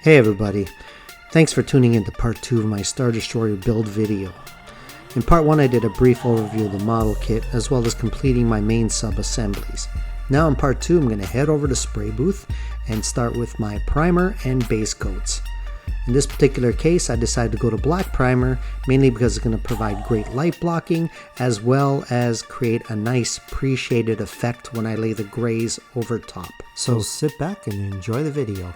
Hey everybody, thanks for tuning in to part 2 of my Star Destroyer build video. In part 1 I did a brief overview of the model kit as well as completing my main sub-assemblies. Now in part 2 I'm going to head over to Spray Booth and start with my primer and base coats. In this particular case I decided to go to black primer mainly because it's going to provide great light blocking as well as create a nice pre-shaded effect when I lay the grays over top. So sit back and enjoy the video.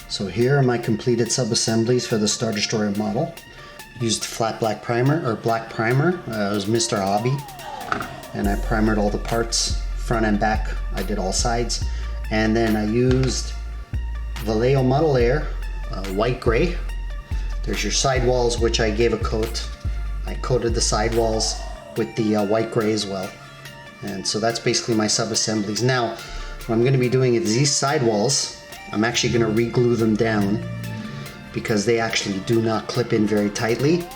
So here are my completed sub-assemblies for the Star Destroyer model. Used flat black primer, or black primer, it was Mr. Hobby. And I primered all the parts, front and back, I did all sides. And then I used Vallejo Model Air, white gray. There's your sidewalls, which I gave a coat. I coated the sidewalls with the white gray as well. And so that's basically my sub-assemblies. Now, what I'm gonna be doing is these sidewalls, I'm actually going to re-glue them down because they actually do not clip in very tightly.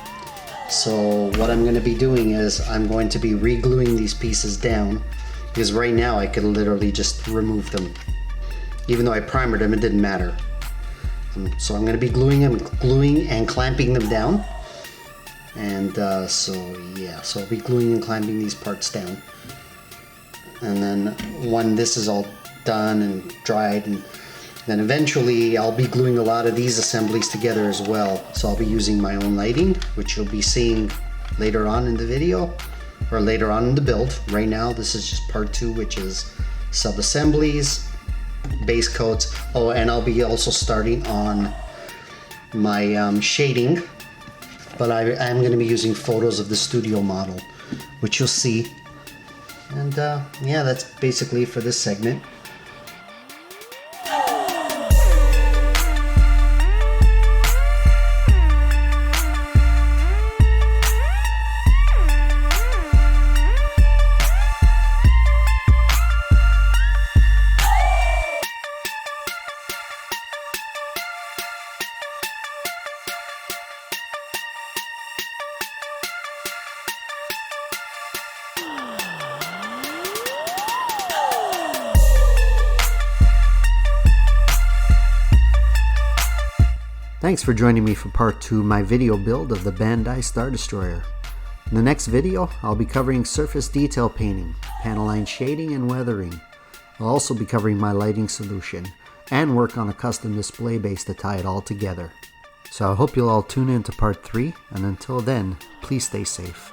So what I'm going to be doing is I'm going to be re-gluing these pieces down because right now I could literally just remove them. Even though I primered them, it didn't matter. So I'm going to be gluing and clamping them down. And so I'll be gluing and clamping these parts down. And then when this is all done and dried, and then eventually I'll be gluing a lot of these assemblies together as well. So I'll be using my own lighting, which you'll be seeing later on in the video, or later on in the build. Right now, this is just part 2, which is sub-assemblies, base coats. Oh, and I'll be also starting on my shading, but I'm going to be using photos of the studio model, which you'll see. And yeah, that's basically for this segment. Thanks for joining me for part 2 of my video build of the Bandai Star Destroyer. In the next video, I'll be covering surface detail painting, panel line shading, and weathering. I'll also be covering my lighting solution, and work on a custom display base to tie it all together. So I hope you'll all tune in to part 3, and until then, please stay safe.